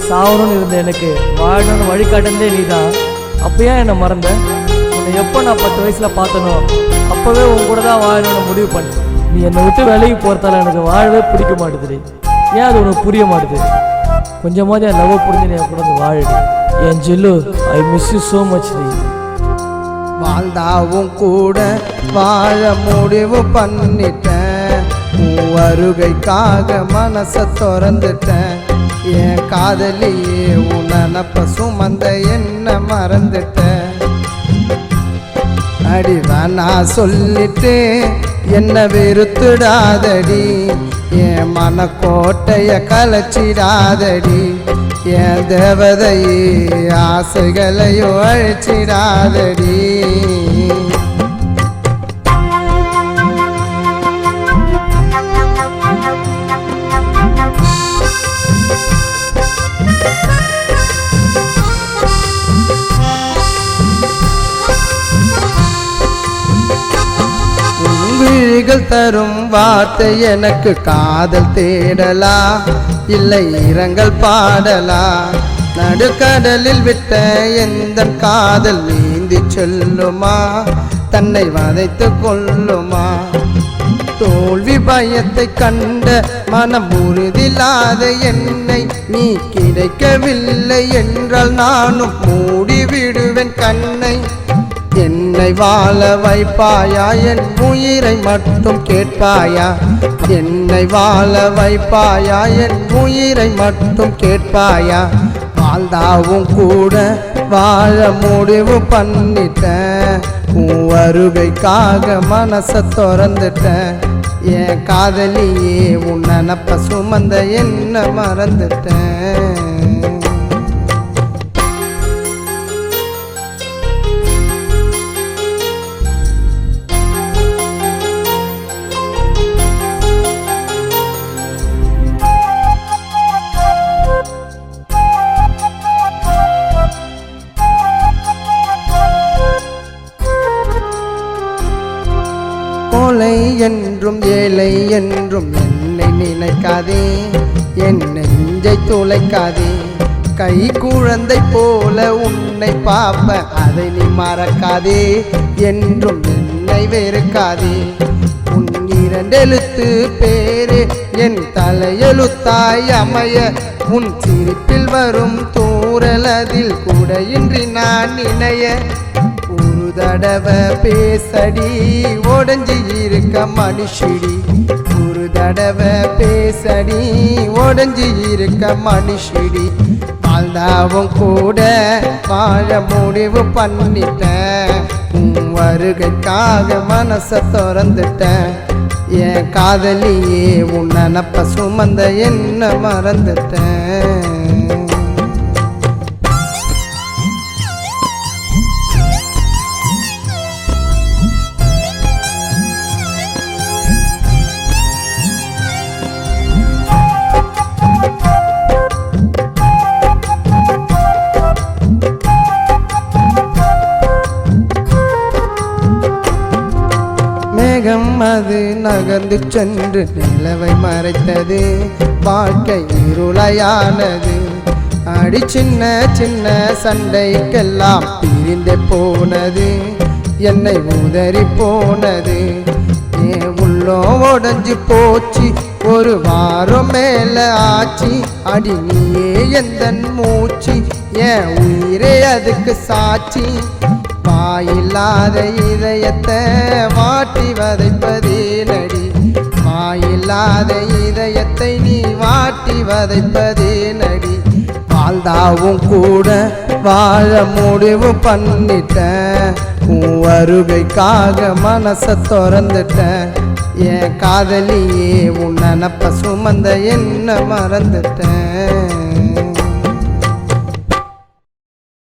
சாவணும்னு இருந்த எனக்கு வாழணும்னு வழிகாட்டுனதே நீ தான். அப்போயா என்னை மறந்த? உன்னை எப்போ நான் 10 வயசில் பார்த்தனோ அப்போவே உன் கூட தான் வாழணும்னு முடிவு பண்ணேன். நீ என்னை விட்டு வேலைக்கு போகிறதால எனக்கு வாழவே பிடிக்க மாட்டுதுடி. ஏன் அது உனக்கு புரிய மாட்டுது? கொஞ்சமாவது என் லவ் புரிஞ்சு நீ என் கூட வந்து வாழுது. என் ஜில்லு, I miss you so much. நீ வாழ்ந்தாவும் கூட வாழ முடிவு பண்ணிட்டேன். உன் வருகைக்காக மனசை திறந்துட்டேன். என் காதலியே உன் நினப்ப சுமந்த என்ன மறந்துட்டேன். அடிதான் நான் சொல்லிட்டு என்ன வெறுத்துடாதடி. என் மனக்கோட்டைய கலைச்சிடாதடி. என் தேவதையே ஆசைகளையோ அழிச்சிடாதடி. விழிகள் தரும் வார்த்தை எனக்கு காதல் தேடலா இல்லை இரங்கல் பாடலா? நடுக்கடலில் விட்ட எந்த காதல் நீந்தி செல்லுமா? தன்னை வதைத்து கொள்ளுமா? தோல்வி பயத்தை கண்ட மனம் உறுதியில்லாத என்னை நீ கிடைக்கவில்லை என்றால் நானும் மூடி விடுவேன் கண்ணை. என்னை வாழ வைப்பாயா? என் உயிரை மட்டும் கேட்பாயா? என்னை வாழ வைப்பாயா? என் உயிரை மட்டும் கேட்பாயா? வாழ்ந்தாவும் கூட வாழ முடிவு பண்ணிட்டேன். உன் வருகைக்காக மனசை திறந்துட்டேன். என் காதலியே உன் நினப்ப சுமந்த என்ன மறந்துட்டேன். கோலை என்றும் ஏழை என்றும் என்னை நினைக்காதே. என் நெஞ்சை துளைக்காதே. கை குழந்தை போல உன்னை பாப்ப அதை நீ மறக்காதே. என்றும் என்னை வெறுக்காதே. உன் 2 எழுத்து பேரே என் தலையெழுத்தாய் அமைய. உன் சிரிப்பில் வரும் தூரலதில் கூட இன்றி நான் இணைய. ஒரு தடவை பேசடி உடஞ்சி இருக்க மனுஷிடி. ஒரு தடவை பேசடி உடஞ்சி இருக்க மனுஷிடி. வாழ்ந்தாவும் கூட வாழ முடிவு பண்ணிட்டேன். உன் வருகைக்காக மனசை திறந்துட்டேன். என் காதலியே உன் நினப்ப சுமந்த என்ன மறந்துட்டேன். மேகம் அது நகர்ந்து சென்று நிலவை மறைத்தது. வாழ்க்கை இருளையானது. அடி சின்ன சின்ன சண்டைக்கெல்லாம் பிரிந்து போனது. என்னை உதறி போனது. என் உள்ளோ உடஞ்சி போச்சு. ஒரு வாரம் மேல ஆச்சு. அடி நீயே எந்த மூச்சு. என் உயிரே அதுக்கு சாட்சி. வாயில்லாத இதயத்தை வாட்டி வதைப்பதே நடி. வாயில்லாத இதயத்தை நீ வாட்டி வதைப்பதே நடி. வாழ்ந்தாவும் கூட வாழ முடிவு பண்ணிட்டேன். உன் வருகைக்காக மனசை திறந்துட்டேன். என் காதலியே உன் நினப்ப சுமந்த என்ன மறந்துட்டேன்.